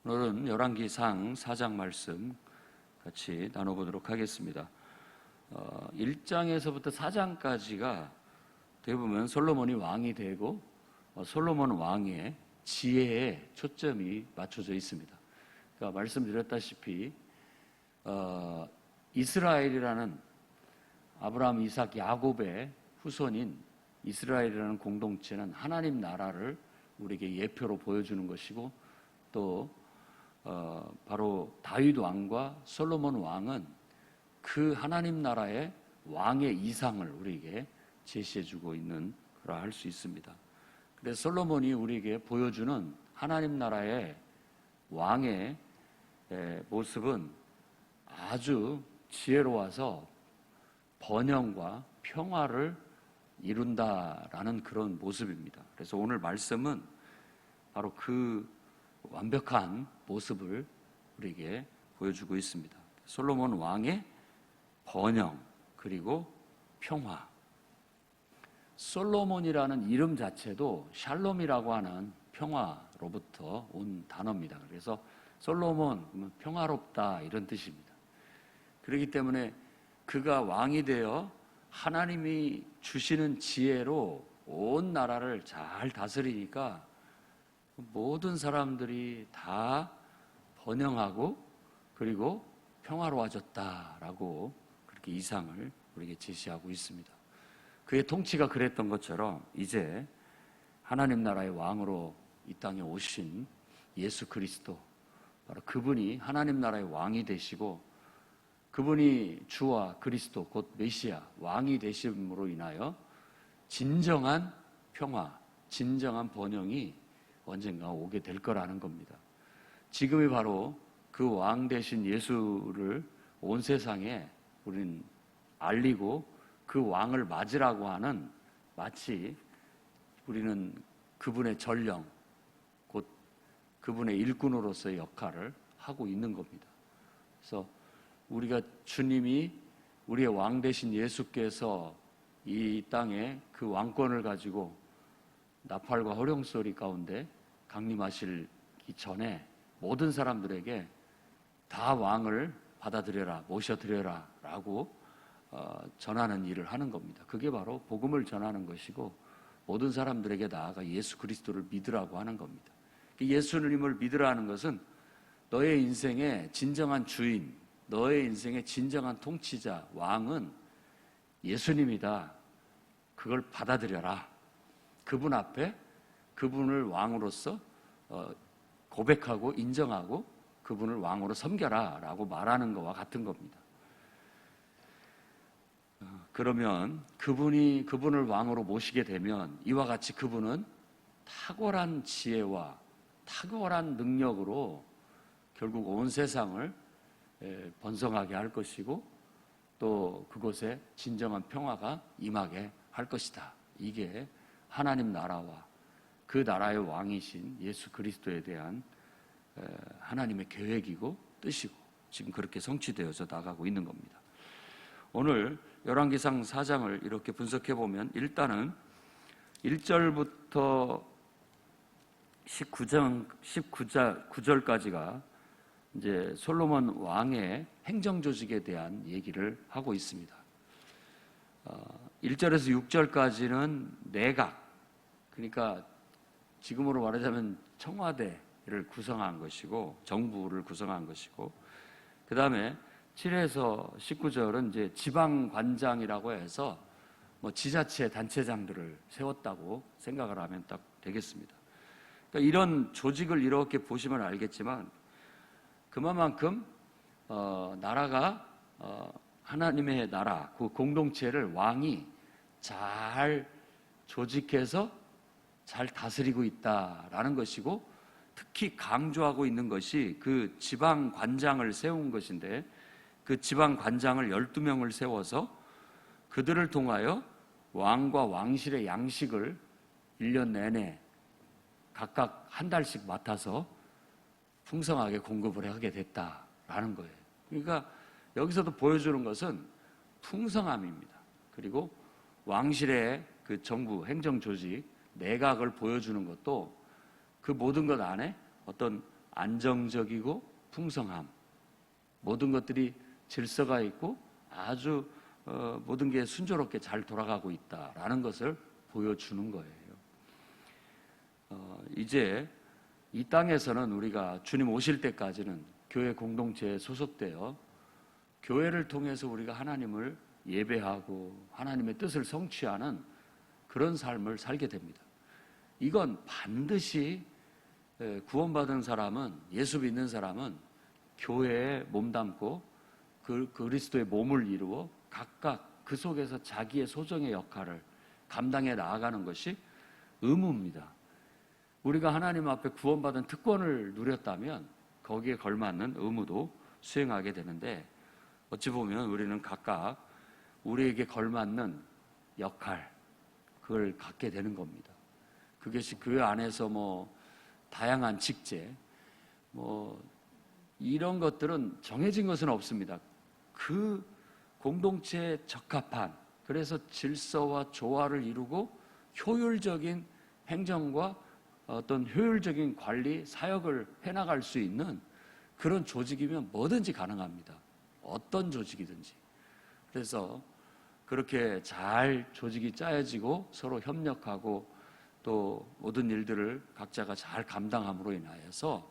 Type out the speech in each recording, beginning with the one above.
오늘은 열왕기상 4장 말씀 같이 나눠보도록 하겠습니다. 1장에서부터 4장까지가 대부분 솔로몬이 왕이 되고 솔로몬 왕의 지혜에 초점이 맞춰져 있습니다. 그러니까 말씀드렸다시피 이스라엘이라는 아브라함, 이삭, 야곱의 후손인 이스라엘이라는 공동체는 하나님 나라를 우리에게 예표로 보여주는 것이고, 또 바로 다윗 왕과 솔로몬 왕은 그 하나님 나라의 왕의 이상을 우리에게 제시해주고 있는 거라 할 수 있습니다. 그래서 솔로몬이 우리에게 보여주는 하나님 나라의 왕의 모습은 아주 지혜로워서 번영과 평화를 이룬다라는 그런 모습입니다. 그래서 오늘 말씀은 바로 그 완벽한 모습을 우리에게 보여주고 있습니다. 솔로몬 왕의 번영 그리고 평화. 솔로몬이라는 이름 자체도 샬롬이라고 하는 평화로부터 온 단어입니다. 그래서 솔로몬, 평화롭다 이런 뜻입니다. 그렇기 때문에 그가 왕이 되어 하나님이 주시는 지혜로 온 나라를 잘 다스리니까 모든 사람들이 다 번영하고 그리고 평화로워졌다라고 그렇게 이상을 우리에게 제시하고 있습니다. 그의 통치가 그랬던 것처럼 이제 하나님 나라의 왕으로 이 땅에 오신 예수 그리스도, 바로 그분이 하나님 나라의 왕이 되시고 그분이 주와 그리스도 곧 메시아 왕이 되심으로 인하여 진정한 평화, 진정한 번영이 언젠가 오게 될 거라는 겁니다. 지금이 바로 그 왕 되신 예수를 온 세상에 우리는 알리고 그 왕을 맞으라고 하는, 마치 우리는 그분의 전령, 곧 그분의 일꾼으로서의 역할을 하고 있는 겁니다. 그래서 우리가 주님이 우리의 왕 되신 예수께서 이 땅에 그 왕권을 가지고 나팔과 호령소리 가운데 강림하시기 전에 모든 사람들에게 다 왕을 받아들여라, 모셔드려라 라고 전하는 일을 하는 겁니다. 그게 바로 복음을 전하는 것이고 모든 사람들에게 나아가 예수 그리스도를 믿으라고 하는 겁니다. 예수님을 믿으라 하는 것은 너의 인생의 진정한 주인, 너의 인생의 진정한 통치자, 왕은 예수님이다. 그걸 받아들여라. 그분 앞에 그분을 왕으로서 고백하고 인정하고 그분을 왕으로 섬겨라 라고 말하는 것과 같은 겁니다. 그러면 그분을 왕으로 모시게 되면 이와 같이 그분은 탁월한 지혜와 탁월한 능력으로 결국 온 세상을 번성하게 할 것이고 또 그곳에 진정한 평화가 임하게 할 것이다. 이게 하나님 나라와 그 나라의 왕이신 예수 그리스도에 대한 하나님의 계획이고 뜻이고 지금 그렇게 성취되어서 나가고 있는 겁니다. 오늘 열왕기상 4장을 이렇게 분석해 보면 일단은 1절부터 19절까지가 이제 솔로몬 왕의 행정 조직에 대한 얘기를 하고 있습니다. 1절에서 6절까지는 내각, 그러니까 지금으로 말하자면 청와대를 구성한 것이고 정부를 구성한 것이고, 그 다음에 7에서 19절은 이제 지방관장이라고 해서 지자체 단체장들을 세웠다고 생각을 하면 딱 되겠습니다. 그러니까 이런 조직을 이렇게 보시면 알겠지만 그만큼 나라가 하나님의 나라, 그 공동체를 왕이 잘 조직해서 잘 다스리고 있다라는 것이고, 특히 강조하고 있는 것이 그 지방관장을 세운 것인데, 그 지방관장을 12명을 세워서 그들을 통하여 왕과 왕실의 양식을 1년 내내 각각 한 달씩 맡아서 풍성하게 공급을 하게 됐다라는 거예요. 그러니까 여기서도 보여주는 것은 풍성함입니다. 그리고 왕실의 그 정부, 행정 조직, 내각을 보여주는 것도 그 모든 것 안에 어떤 안정적이고 풍성함, 모든 것들이 질서가 있고 아주 모든 게 순조롭게 잘 돌아가고 있다라는 것을 보여주는 거예요. 이제 이 땅에서는 우리가 주님 오실 때까지는 교회 공동체에 소속되어 교회를 통해서 우리가 하나님을 예배하고 하나님의 뜻을 성취하는 그런 삶을 살게 됩니다. 이건 반드시 구원받은 사람은, 예수 믿는 사람은 교회에 몸담고 그리스도의 몸을 이루어 각각 그 속에서 자기의 소정의 역할을 감당해 나아가는 것이 의무입니다. 우리가 하나님 앞에 구원받은 특권을 누렸다면 거기에 걸맞는 의무도 수행하게 되는데, 어찌 보면 우리는 각각 우리에게 걸맞는 역할, 그걸 갖게 되는 겁니다. 그것이 그 안에서 다양한 직제, 이런 것들은 정해진 것은 없습니다. 그 공동체에 적합한, 그래서 질서와 조화를 이루고 효율적인 행정과 어떤 효율적인 관리, 사역을 해나갈 수 있는 그런 조직이면 뭐든지 가능합니다. 어떤 조직이든지. 그래서 그렇게 잘 조직이 짜여지고 서로 협력하고 또 모든 일들을 각자가 잘 감당함으로 인하여서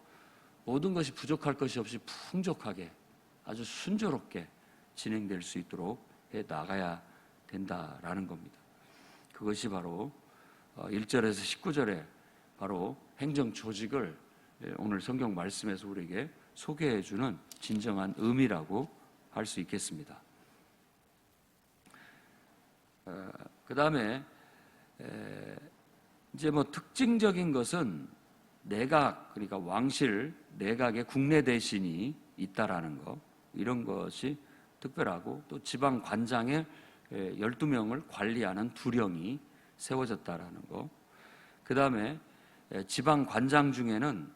모든 것이 부족할 것이 없이 풍족하게 아주 순조롭게 진행될 수 있도록 해 나가야 된다라는 겁니다. 그것이 바로 1절에서 19절에 바로 행정 조직을 오늘 성경 말씀에서 우리에게 소개해 주는 진정한 의미라고 할 수 있겠습니다. 그 다음에 이제 특징적인 것은 내각, 그러니까 왕실, 내각의 국내 대신이 있다라는 거, 이런 것이 특별하고, 또 지방 관장의 12명을 관리하는 두령이 세워졌다라는 거. 그 다음에 지방 관장 중에는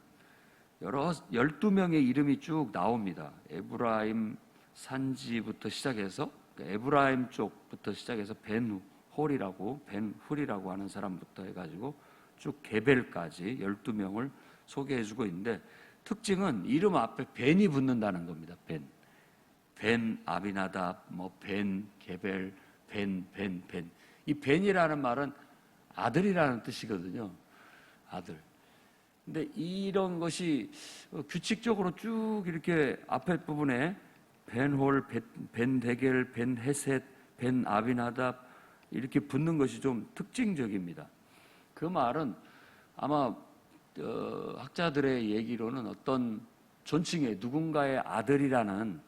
12명의 이름이 쭉 나옵니다. 에브라임 산지부터 시작해서, 에브라임 쪽부터 시작해서 벤홀이라고 하는 사람부터 해가지고 쭉 게벨까지 12명을 소개해주고 있는데, 특징은 이름 앞에 벤이 붙는다는 겁니다. 벤 아비나답, 벤 게벨, 벤. 이 벤이라는 말은 아들이라는 뜻이거든요. 아들. 근데 이런 것이 규칙적으로 쭉 이렇게 앞에 부분에 벤홀, 벤 데겔, 벤 헤셋, 벤 아비나답 이렇게 붙는 것이 좀 특징적입니다. 그 말은 아마 학자들의 얘기로는 어떤 존칭의 누군가의 아들이라는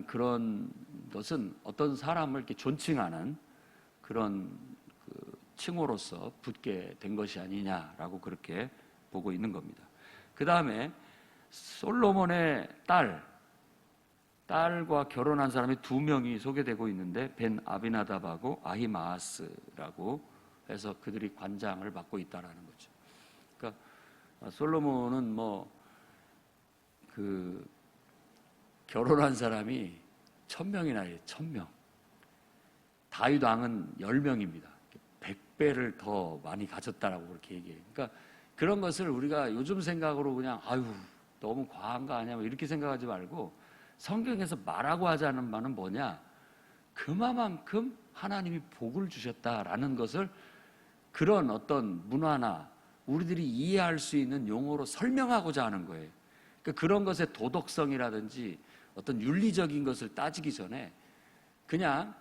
그런 것은 어떤 사람을 이렇게 존칭하는 그런 칭호로서 붙게 된 것이 아니냐라고 그렇게 보고 있는 겁니다. 그 다음에 솔로몬의 딸과 결혼한 사람이 2명이 소개되고 있는데, 벤 아비나답하고 아히마아스라고 해서 그들이 관장을 맡고 있다라는 거죠. 그러니까 솔로몬은 결혼한 사람이 1000명이나 해요. 1000명. 다윗 왕은 10명입니다. 100배를 더 많이 가졌다라고 그렇게 얘기해요. 그러니까 그런 것을 우리가 요즘 생각으로 그냥 너무 과한 거 아니야 이렇게 생각하지 말고, 성경에서 말하고 하자는 바는 뭐냐, 그만큼 하나님이 복을 주셨다라는 것을 그런 어떤 문화나 우리들이 이해할 수 있는 용어로 설명하고자 하는 거예요. 그러니까 그런 것의 도덕성이라든지 어떤 윤리적인 것을 따지기 전에 그냥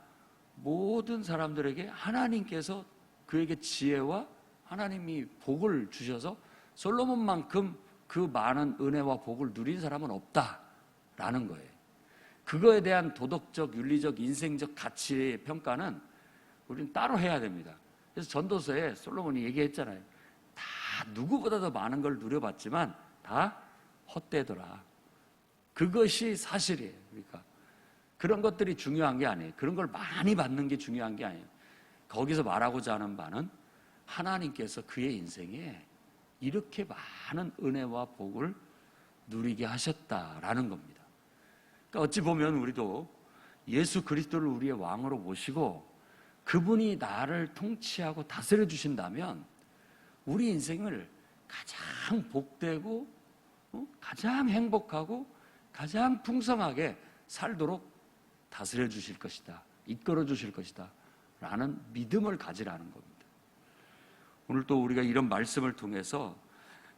모든 사람들에게 하나님께서 그에게 지혜와 하나님이 복을 주셔서 솔로몬만큼 그 많은 은혜와 복을 누린 사람은 없다라는 거예요. 그거에 대한 도덕적, 윤리적, 인생적 가치의 평가는 우리는 따로 해야 됩니다. 그래서 전도서에 솔로몬이 얘기했잖아요. 다 누구보다 더 많은 걸 누려봤지만 다 헛되더라. 그것이 사실이에요. 그러니까 그런 것들이 중요한 게 아니에요. 그런 걸 많이 받는 게 중요한 게 아니에요. 거기서 말하고자 하는 바는 하나님께서 그의 인생에 이렇게 많은 은혜와 복을 누리게 하셨다라는 겁니다. 그러니까 어찌 보면 우리도 예수 그리스도를 우리의 왕으로 모시고 그분이 나를 통치하고 다스려 주신다면 우리 인생을 가장 복되고 가장 행복하고 가장 풍성하게 살도록 다스려 주실 것이다, 이끌어 주실 것이다 라는 믿음을 가지라는 겁니다. 오늘 또 우리가 이런 말씀을 통해서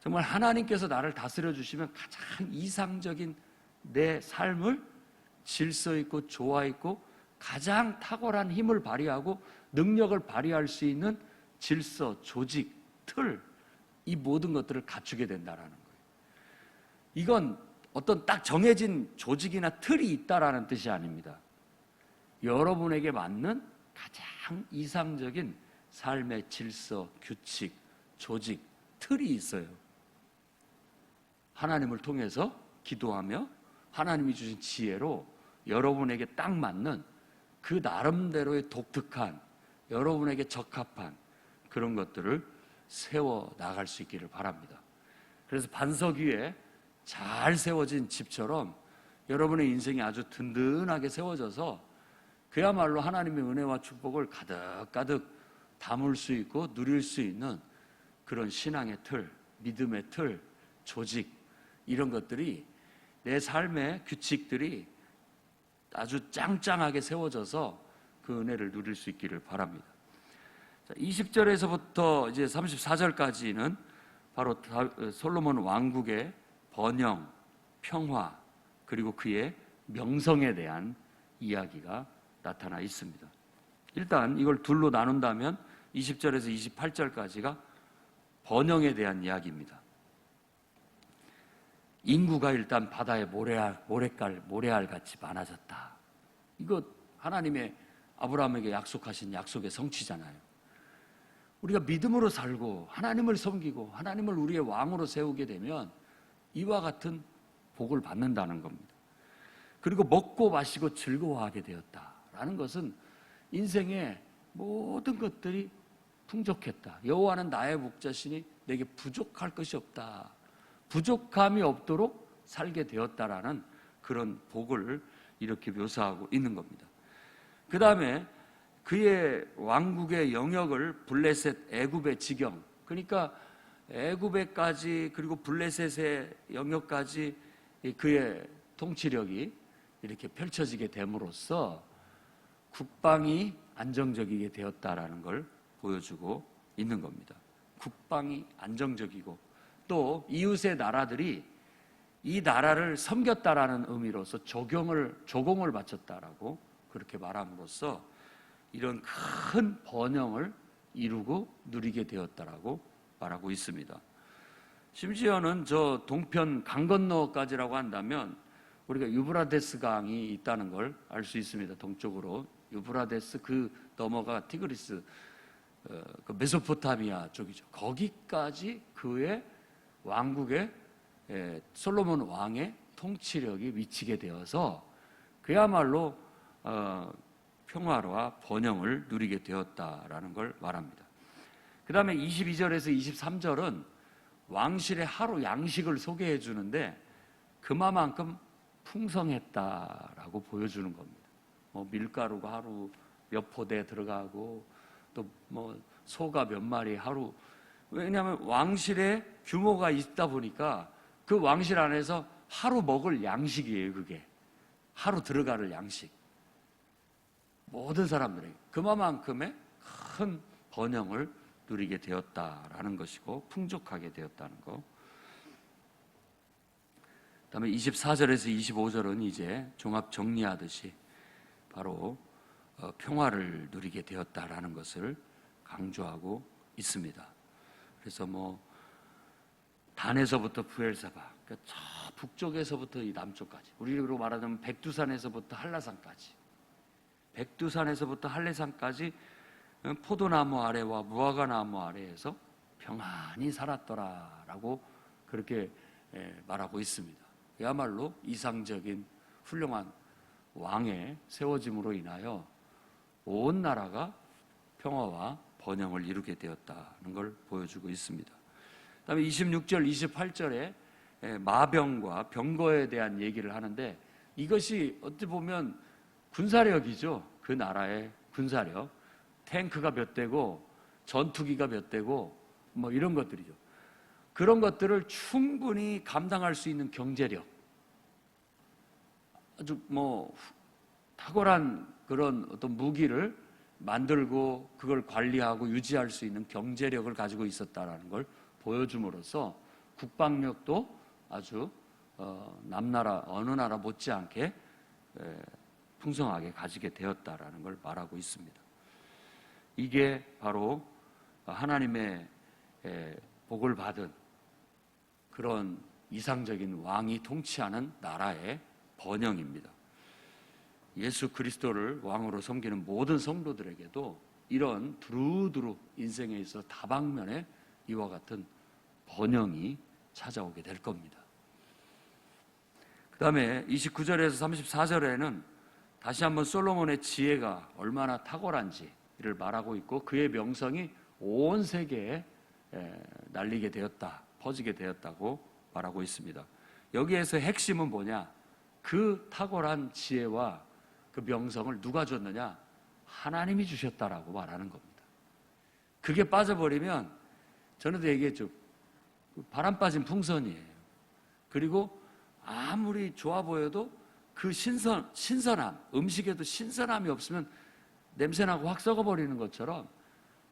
정말 하나님께서 나를 다스려 주시면 가장 이상적인 내 삶을 질서 있고 조화 있고 가장 탁월한 힘을 발휘하고 능력을 발휘할 수 있는 질서, 조직, 틀, 이 모든 것들을 갖추게 된다라는 거예요. 이건 어떤 딱 정해진 조직이나 틀이 있다라는 뜻이 아닙니다. 여러분에게 맞는 가장 이상적인 삶의 질서, 규칙, 조직, 틀이 있어요. 하나님을 통해서 기도하며 하나님이 주신 지혜로 여러분에게 딱 맞는 그 나름대로의 독특한, 여러분에게 적합한 그런 것들을 세워 나갈 수 있기를 바랍니다. 그래서 반석 위에 잘 세워진 집처럼 여러분의 인생이 아주 든든하게 세워져서 그야말로 하나님의 은혜와 축복을 가득가득 담을 수 있고 누릴 수 있는 그런 신앙의 틀, 믿음의 틀, 조직, 이런 것들이, 내 삶의 규칙들이 아주 짱짱하게 세워져서 그 은혜를 누릴 수 있기를 바랍니다. 20절에서부터 이제 34절까지는 바로 솔로몬 왕국의 번영, 평화, 그리고 그의 명성에 대한 이야기가 나타나 있습니다. 일단 이걸 둘로 나눈다면 20절에서 28절까지가 번영에 대한 이야기입니다. 인구가 일단 바다의 모래알 같이 많아졌다. 이거 하나님의 아브라함에게 약속하신 약속의 성취잖아요. 우리가 믿음으로 살고 하나님을 섬기고 하나님을 우리의 왕으로 세우게 되면 이와 같은 복을 받는다는 겁니다. 그리고 먹고 마시고 즐거워하게 되었다라는 것은 인생의 모든 것들이 풍족했다. 여호와는 나의 목자시니 내게 부족할 것이 없다. 부족함이 없도록 살게 되었다라는 그런 복을 이렇게 묘사하고 있는 겁니다. 그 다음에 그의 왕국의 영역을 블레셋, 애굽의 지경, 그러니까 애굽에까지 그리고 블레셋의 영역까지 그의 통치력이 이렇게 펼쳐지게 됨으로써 국방이 안정적이게 되었다라는 걸 보여주고 있는 겁니다. 국방이 안정적이고 또 이웃의 나라들이 이 나라를 섬겼다라는 의미로서 조공을 바쳤다라고 그렇게 말함으로써 이런 큰 번영을 이루고 누리게 되었다라고 말하고 있습니다. 심지어는 저 동편 강 건너까지라고 한다면 우리가 유브라데스 강이 있다는 걸 알 수 있습니다. 동쪽으로 유브라데스 그 너머가 티그리스, 그 메소포타미아 쪽이죠. 거기까지 그의 왕국의 솔로몬 왕의 통치력이 미치게 되어서 그야말로 평화와 번영을 누리게 되었다라는 걸 말합니다. 그 다음에 22절에서 23절은 왕실의 하루 양식을 소개해 주는데 그만큼 풍성했다라고 보여주는 겁니다. 뭐 밀가루가 하루 몇 포대 들어가고 또 뭐 소가 몇 마리 하루, 왜냐하면 왕실의 규모가 있다 보니까 그 왕실 안에서 하루 먹을 양식이에요. 그게 하루 들어갈 양식, 모든 사람들에게 그만큼의 큰 번영을 누리게 되었다라는 것이고 풍족하게 되었다는 것. 그다음에 24절에서 25절은 이제 종합 정리하듯이 바로 평화를 누리게 되었다라는 것을 강조하고 있습니다. 그래서 뭐 단에서부터 부엘사바, 그러니까 저 북쪽에서부터 이 남쪽까지, 우리로 말하자면 백두산에서부터 한라산까지, 백두산에서부터 한라산까지 포도나무 아래와 무화과나무 아래에서 평안히 살았더라라고 그렇게 말하고 있습니다. 그야말로 이상적인 훌륭한 왕의 세워짐으로 인하여 온 나라가 평화와 번영을 이루게 되었다는 걸 보여주고 있습니다. 그다음에 26절, 28절에 마병과 병거에 대한 얘기를 하는데 이것이 어떻게 보면 군사력이죠. 그 나라의 군사력, 탱크가 몇 대고 전투기가 몇 대고 뭐 이런 것들이죠. 그런 것들을 충분히 감당할 수 있는 경제력, 아주 탁월한 그런 어떤 무기를 만들고 그걸 관리하고 유지할 수 있는 경제력을 가지고 있었다라는 걸 보여줌으로써 국방력도 아주 남나라 어느 나라 못지않게 풍성하게 가지게 되었다라는 걸 말하고 있습니다. 이게 바로 하나님의 복을 받은 그런 이상적인 왕이 통치하는 나라의 번영입니다. 예수 그리스도를 왕으로 섬기는 모든 성도들에게도 이런 두루두루 인생에 있어 다방면에 이와 같은 번영이 찾아오게 될 겁니다. 그 다음에 29절에서 34절에는 다시 한번 솔로몬의 지혜가 얼마나 탁월한지를 말하고 있고 그의 명성이 온 세계에 날리게 되었다, 퍼지게 되었다고 말하고 있습니다. 여기에서 핵심은 뭐냐? 그 탁월한 지혜와 그 명성을 누가 줬느냐? 하나님이 주셨다라고 말하는 겁니다. 그게 빠져버리면 전에도 얘기했죠. 바람 빠진 풍선이에요. 그리고 아무리 좋아 보여도 그 신선함, 음식에도 신선함이 없으면 냄새나고 확 썩어버리는 것처럼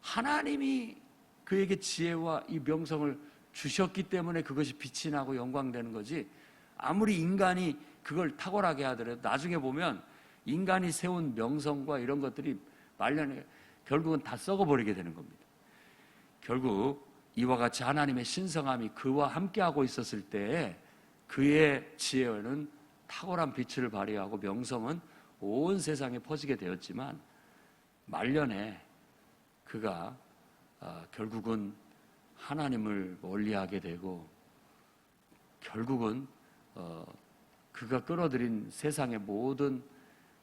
하나님이 그에게 지혜와 이 명성을 주셨기 때문에 그것이 빛이 나고 영광되는 거지, 아무리 인간이 그걸 탁월하게 하더라도 나중에 보면 인간이 세운 명성과 이런 것들이 말년에 결국은 다 썩어버리게 되는 겁니다. 결국 이와 같이 하나님의 신성함이 그와 함께하고 있었을 때에 그의 지혜는 탁월한 빛을 발휘하고 명성은 온 세상에 퍼지게 되었지만 말년에 그가 결국은 하나님을 멀리하게 되고 결국은 그가 끌어들인 세상의 모든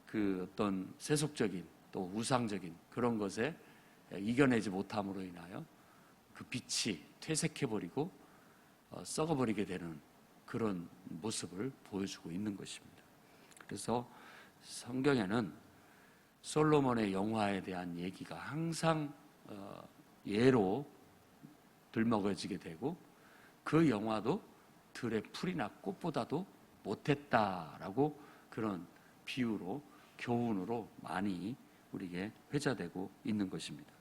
그 어떤 세속적인 또 우상적인 그런 것에 이겨내지 못함으로 인하여 그 빛이 퇴색해버리고 썩어버리게 되는 그런 모습을 보여주고 있는 것입니다. 그래서 성경에는 솔로몬의 영화에 대한 얘기가 항상 예로 들먹여지게 되고 그 영화도 들의 풀이나 꽃보다도 못했다라고 그런 비유로 교훈으로 많이 우리에게 회자되고 있는 것입니다.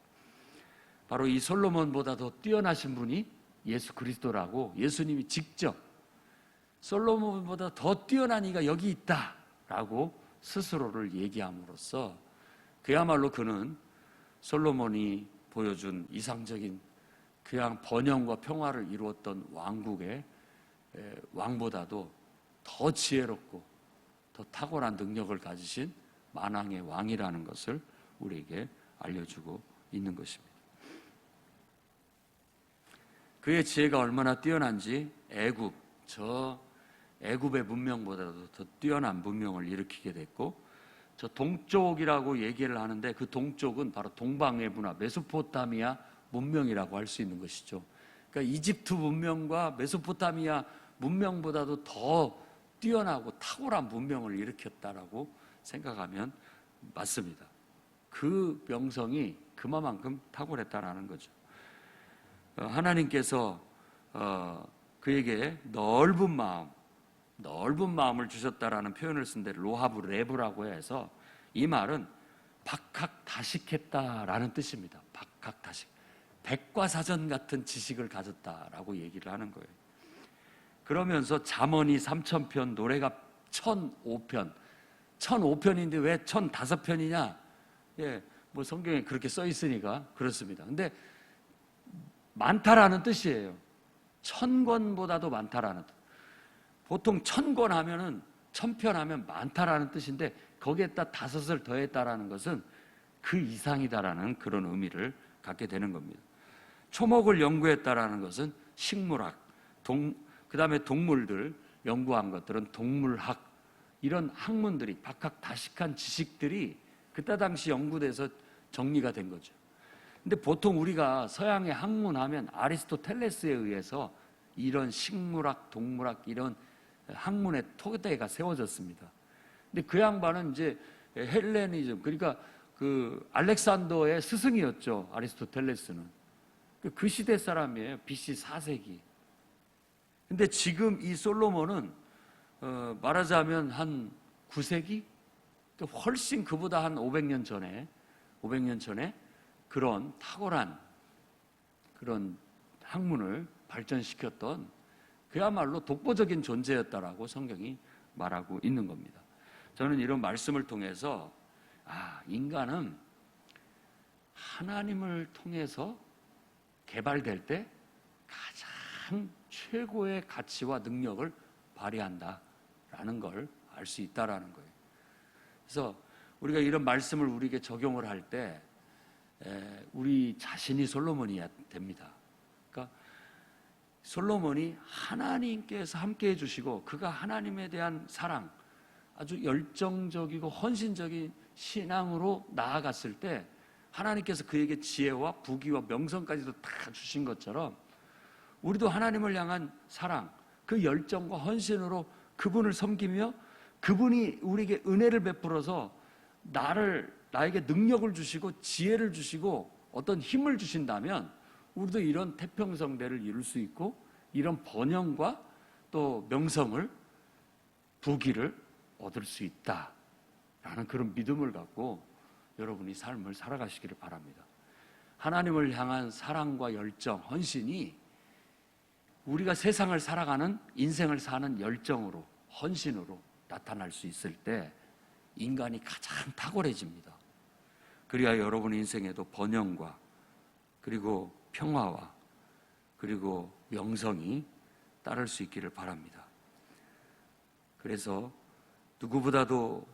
바로 이 솔로몬보다 더 뛰어나신 분이 예수 그리스도라고 예수님이 직접 솔로몬보다 더 뛰어난 이가 여기 있다라고 스스로를 얘기함으로써 그야말로 그는 솔로몬이 보여준 이상적인 그냥 번영과 평화를 이루었던 왕국의 왕보다도 더 지혜롭고 더 탁월한 능력을 가지신 만왕의 왕이라는 것을 우리에게 알려주고 있는 것입니다. 그의 지혜가 얼마나 뛰어난지 애굽의 문명보다도 더 뛰어난 문명을 일으키게 됐고, 저 동쪽이라고 얘기를 하는데 그 동쪽은 바로 동방의 문화, 메소포타미아 문명이라고 할 수 있는 것이죠. 그러니까 이집트 문명과 메소포타미아 문명보다도 더 뛰어나고 탁월한 문명을 일으켰다라고 생각하면 맞습니다. 그 명성이 그만큼 탁월했다라는 거죠. 하나님께서 그에게 넓은 마음을 주셨다라는 표현을 쓴 데 로하브 레브라고 해서 이 말은 박학다식했다라는 뜻입니다. 박학다식, 백과사전 같은 지식을 가졌다라고 얘기를 하는 거예요. 그러면서 잠언이 3000편, 노래가 1005편, 1005편인데 왜 1005편이냐? 뭐 성경에 그렇게 써 있으니까 그렇습니다. 근데 많다라는 뜻이에요. 1000권보다도 많다라는 뜻. 보통 1000권 하면은 1000편 하면 많다라는 뜻인데 거기에다 5을 더했다라는 것은 그 이상이다라는 그런 의미를 갖게 되는 겁니다. 초목을 연구했다라는 것은 식물학, 그 다음에 동물들 연구한 것들은 동물학, 이런 학문들이 박학다식한 지식들이 그때 당시 연구돼서 정리가 된 거죠. 근데 보통 우리가 서양의 학문하면 아리스토텔레스에 의해서 이런 식물학, 동물학 이런 학문의 토대가 세워졌습니다. 근데 그 양반은 이제 헬레니즘, 그러니까 그 알렉산더의 스승이었죠. 아리스토텔레스는 그 시대 사람이에요. BC 4세기. 근데 지금 이 솔로몬은 말하자면 한 9세기? 훨씬 그보다 한 500년 전에 그런 탁월한 그런 학문을 발전시켰던 그야말로 독보적인 존재였다라고 성경이 말하고 있는 겁니다. 저는 이런 말씀을 통해서 인간은 하나님을 통해서 개발될 때 가장 최고의 가치와 능력을 발휘한다라는 걸 알 수 있다라는 거예요. 그래서 우리가 이런 말씀을 우리에게 적용을 할 때 우리 자신이 솔로몬이어야 됩니다. 그러니까 솔로몬이 하나님께서 함께 해주시고 그가 하나님에 대한 사랑, 아주 열정적이고 헌신적인 신앙으로 나아갔을 때 하나님께서 그에게 지혜와 부귀와 명성까지도 다 주신 것처럼 우리도 하나님을 향한 사랑, 그 열정과 헌신으로 그분을 섬기며 그분이 우리에게 은혜를 베풀어서 나에게 능력을 주시고 지혜를 주시고 어떤 힘을 주신다면 우리도 이런 태평성대를 이룰 수 있고 이런 번영과 또 명성을, 부귀를 얻을 수 있다라는 그런 믿음을 갖고 여러분이 삶을 살아가시기를 바랍니다. 하나님을 향한 사랑과 열정, 헌신이 우리가 세상을 살아가는, 인생을 사는 열정으로, 헌신으로 나타날 수 있을 때 인간이 가장 탁월해집니다. 그래야 여러분 인생에도 번영과 그리고 평화와 그리고 명성이 따를 수 있기를 바랍니다. 그래서 누구보다도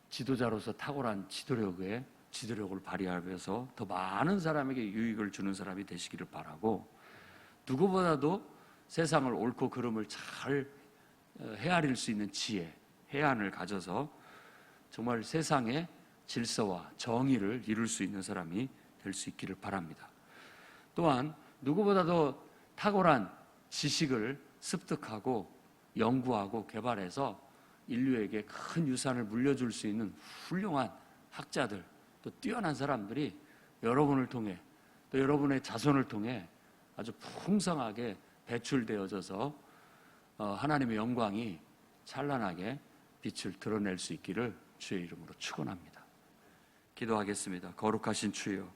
지도자로서 탁월한 지도력을 발휘하면서 더 많은 사람에게 유익을 주는 사람이 되시기를 바라고, 누구보다도 세상을 옳고 그름을 잘 헤아릴 수 있는 지혜, 해안을 가져서 정말 세상의 질서와 정의를 이룰 수 있는 사람이 될 수 있기를 바랍니다. 또한 누구보다도 탁월한 지식을 습득하고 연구하고 개발해서 인류에게 큰 유산을 물려줄 수 있는 훌륭한 학자들, 또 뛰어난 사람들이 여러분을 통해 또 여러분의 자손을 통해 아주 풍성하게 배출되어져서 하나님의 영광이 찬란하게 빛을 드러낼 수 있기를 주의 이름으로 축원합니다. 기도하겠습니다. 거룩하신 주여,